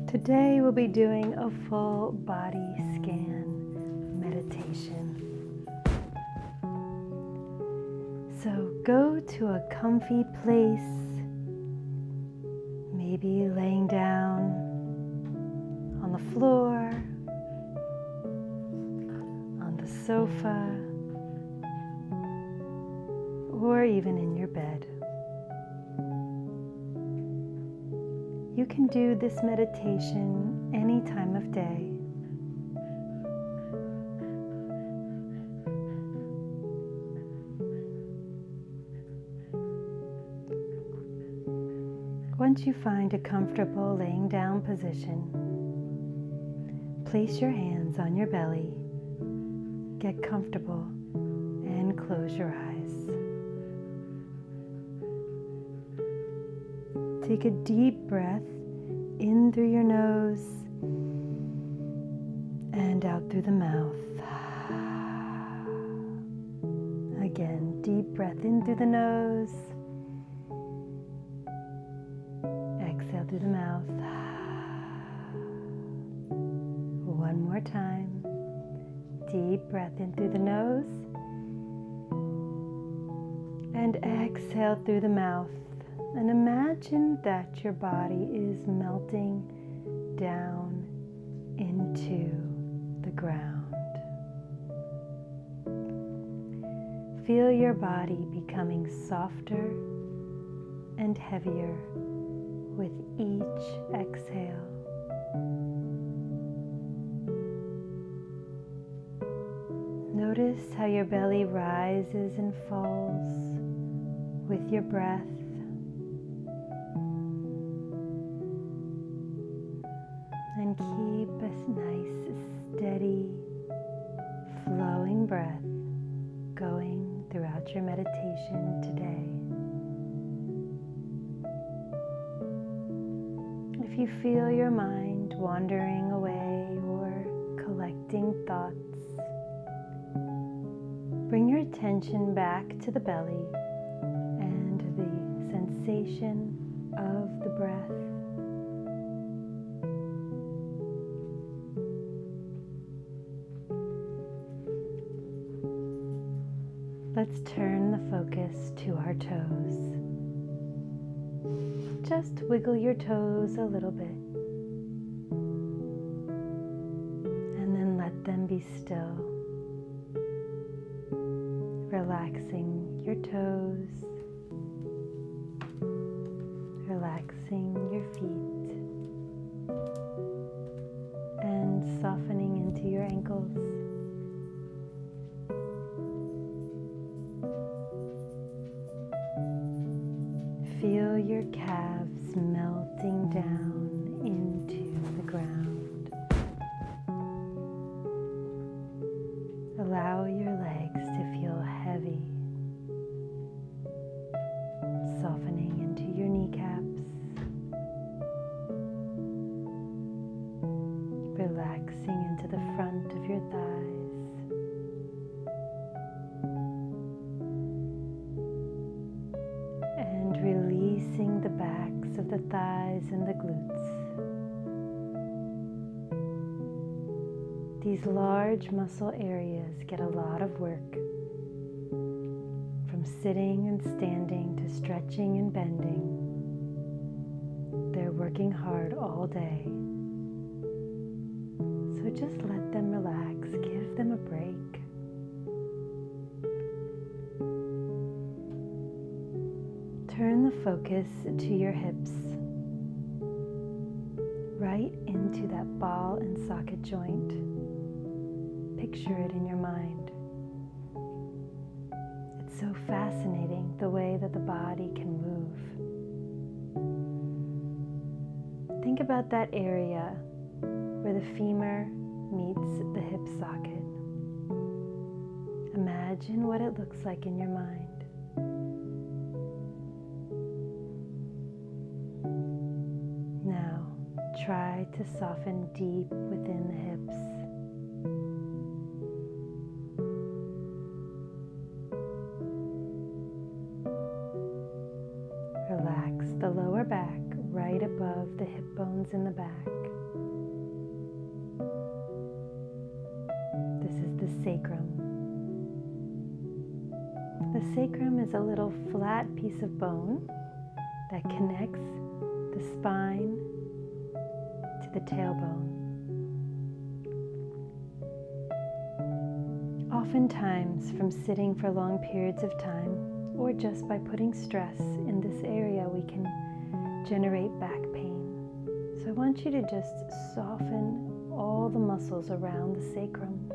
Today we'll be doing a full body scan meditation. So go to a comfy place, maybe laying down on the floor, on the sofa, or even in your bed. You can do this meditation any time of day. Once you find a comfortable laying down position, place your hands on your belly, get comfortable, and close your eyes. Take a deep breath in through your nose and out through the mouth. Again, deep breath in through the nose. Exhale through the mouth. One more time. Deep breath in through the nose. And exhale through the mouth. And imagine that your body is melting down into the ground. Feel your body becoming softer and heavier with each exhale. Notice how your belly rises and falls with your breath. And keep a nice, steady, flowing breath going throughout your meditation today. If you feel your mind wandering away or collecting thoughts, bring your attention back to the belly and the sensation of the breath. Let's turn the focus to our toes. Just wiggle your toes a little bit and then let them be still. Relaxing your toes, relaxing your feet, and softening into your ankles. Feel your calves melting down into the ground. Allow your legs to feel heavy, softening into your kneecaps, relaxing into the front of your thighs. Releasing the backs of the thighs and the glutes. These large muscle areas get a lot of work. From sitting and standing to stretching and bending, they're working hard all day. So just let them relax, give them a break. Turn the focus to your hips, right into that ball and socket joint. Picture it in your mind. It's so fascinating the way that the body can move. Think about that area where the femur meets the hip socket. Imagine what it looks like in your mind. Try to soften deep within the hips. Relax the lower back right right above the hip bones in the back. This is the sacrum. The sacrum is a little flat piece of bone that connects the spine to the tailbone. Oftentimes, from sitting for long periods of time, or just by putting stress in this area, we can generate back pain. So I want you to just soften all the muscles around the sacrum.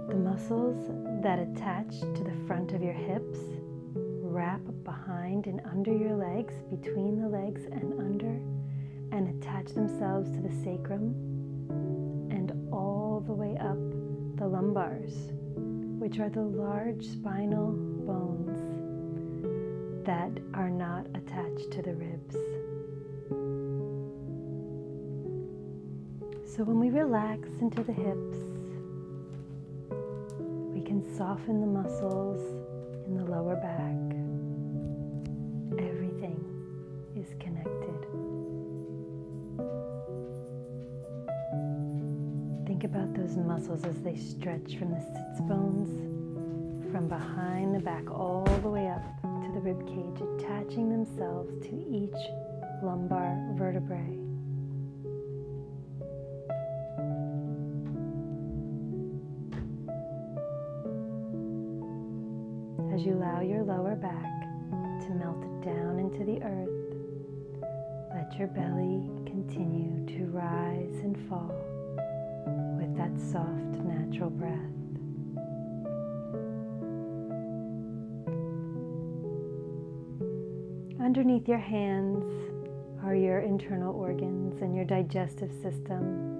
The muscles that attach to the front of your hips wrap behind and under your legs, between the legs and under, and attach themselves to the sacrum and all the way up the lumbars, which are the large spinal bones that are not attached to the ribs. So when we relax into the hips, we can soften the muscles in the lower back. Everything is connected. Think about those muscles as they stretch from the sits bones, from behind the back all the way up to the rib cage, attaching themselves to each lumbar vertebrae. As you allow your lower back to melt down into the earth, let your belly continue to rise and fall with that soft, natural breath. Underneath your hands are your internal organs and your digestive system.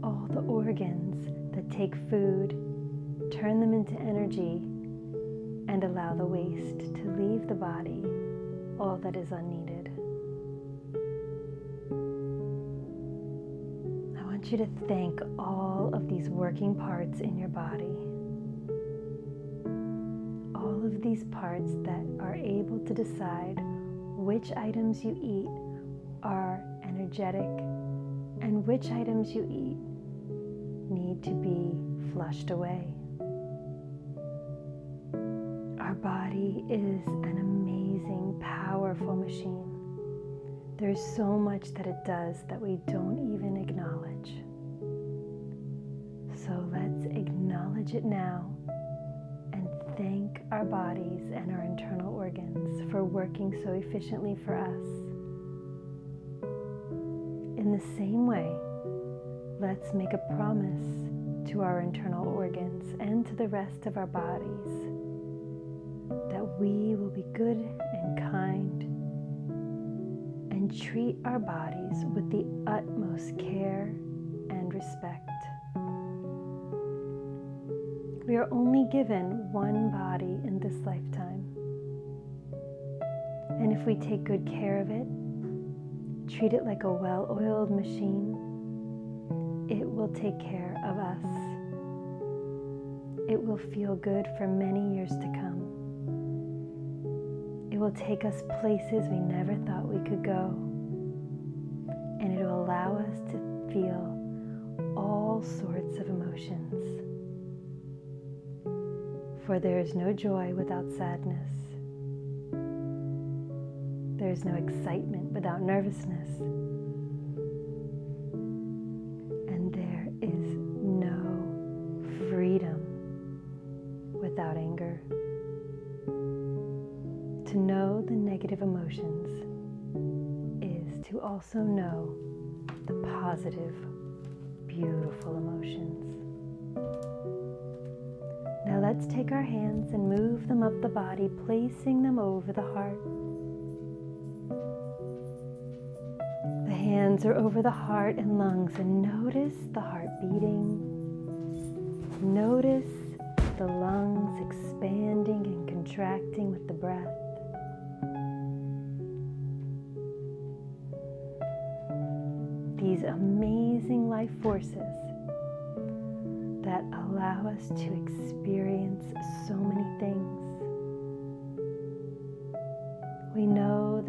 All the organs that take food, turn them into energy, and allow the waste to leave the body, all that is unneeded. I want you to thank all of these working parts in your body. All of these parts that are able to decide which items you eat are energetic and which items you eat need to be flushed away. Our body is an amazing, powerful machine. There's so much that it does that we don't even acknowledge. So let's acknowledge it now and thank our bodies and our internal organs for working so efficiently for us. In the same way, let's make a promise to our internal organs and to the rest of our bodies that we will be good and kind and treat our bodies with the utmost care and respect. We are only given one body in this lifetime. And if we take good care of it, treat it like a well-oiled machine, it will take care of us. It will feel good for many years to come. It will take us places we never thought we could go. And it will allow us to feel all sorts of emotions. For there is no joy without sadness. There is no excitement without nervousness. And there is no freedom without anger. To know the negative emotions is to also know the positive, beautiful emotions. Now let's take our hands and move them up the body, placing them over the heart. The hands are over the heart and lungs, and notice the heart beating. Notice the lungs expanding and contracting with the breath. These amazing life forces that allow us to experience so many things.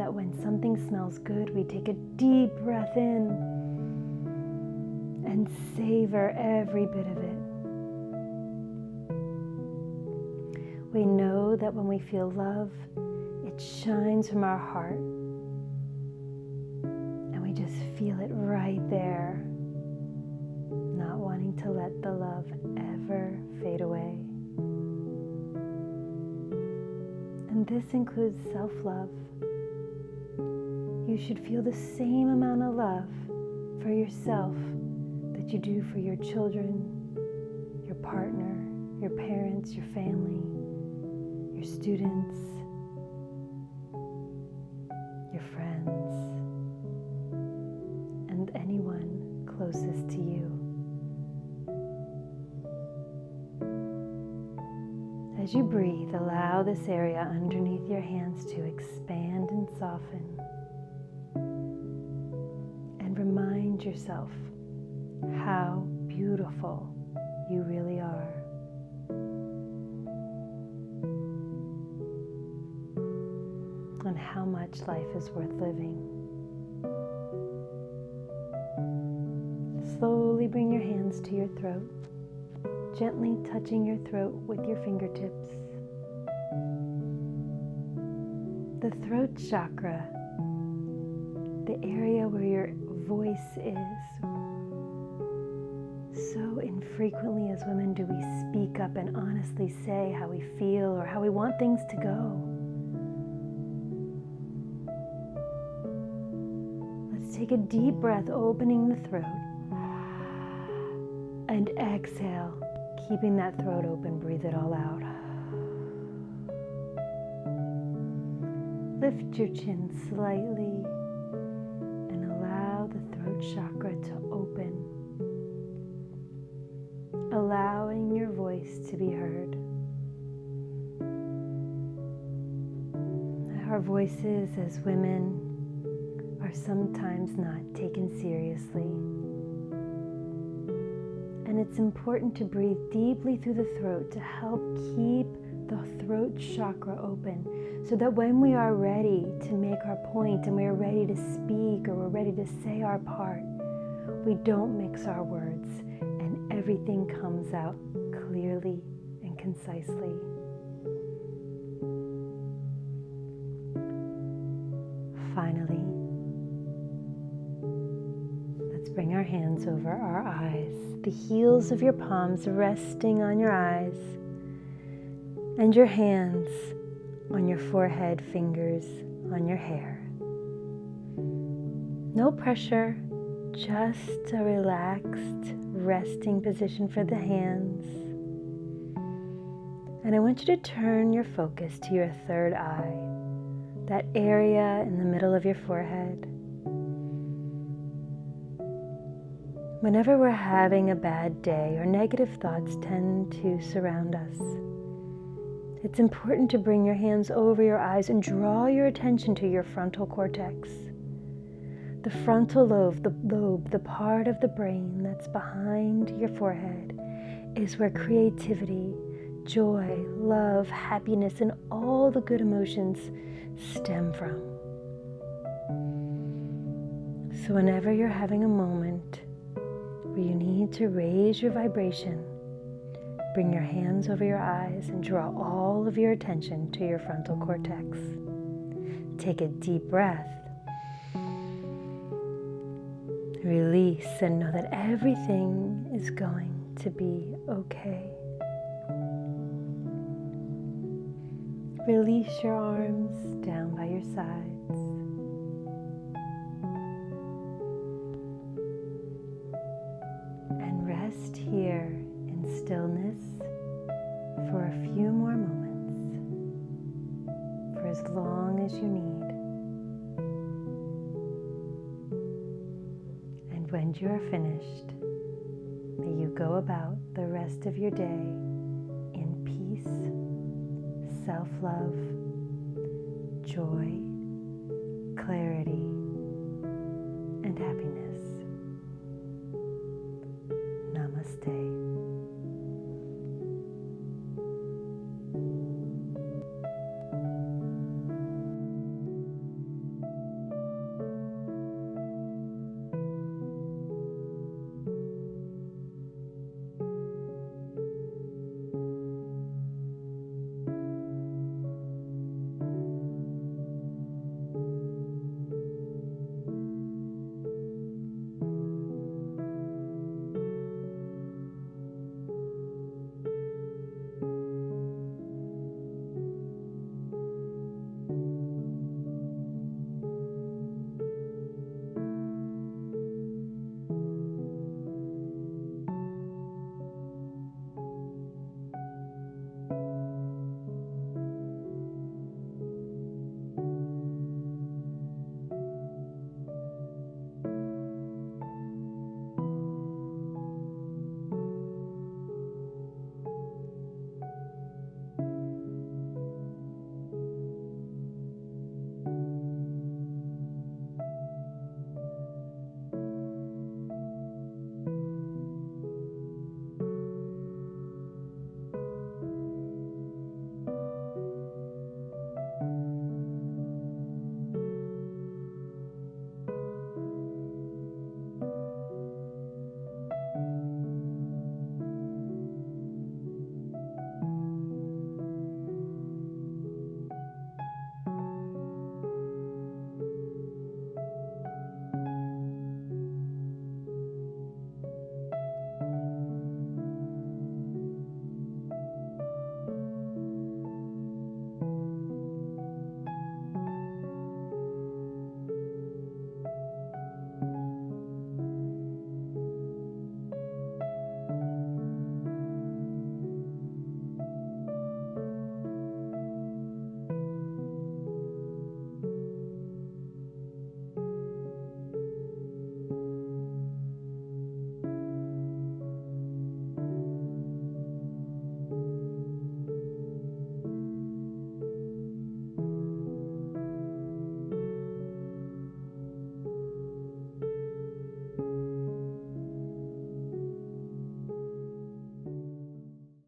that when something smells good, we take a deep breath in and savor every bit of it. We know that when we feel love, it shines from our heart, and we just feel it right there, not wanting to let the love ever fade away. And this includes self-love. You should feel the same amount of love for yourself that you do for your children, your partner, your parents, your family, your students, your friends, and anyone closest to you. As you breathe, allow this area underneath your hands to expand and soften. And remind yourself how beautiful you really are. And how much life is worth living. Slowly bring your hands to your throat, gently touching your throat with your fingertips. The throat chakra, the area where your voice is. So infrequently as women do we speak up and honestly say how we feel or how we want things to go. Let's take a deep breath, opening the throat. And exhale, keeping that throat open, breathe it all out. Lift your chin slightly and allow the throat chakra to open, allowing your voice to be heard. Our voices as women are sometimes not taken seriously. And it's important to breathe deeply through the throat to help keep the throat chakra open, so that when we are ready to make our point and we are ready to speak or we're ready to say our part, we don't mix our words and everything comes out clearly and concisely. Finally, let's bring our hands over our eyes, the heels of your palms resting on your eyes, and your hands on your forehead, fingers on your hair. No pressure, just a relaxed, resting position for the hands. And I want you to turn your focus to your third eye, that area in the middle of your forehead. Whenever we're having a bad day or negative thoughts tend to surround us, it's important to bring your hands over your eyes and draw your attention to your frontal cortex. The frontal lobe, the part of the brain that's behind your forehead, is where creativity, joy, love, happiness, and all the good emotions stem from. So whenever you're having a moment where you need to raise your vibration, bring your hands over your eyes and draw all of your attention to your frontal cortex. Take a deep breath. Release and know that everything is going to be okay. Release your arms down by your sides. And rest here in stillness for a few more moments, for as long as you need. And when you are finished, may you go about the rest of your day in peace, self-love, joy, clarity, and happiness.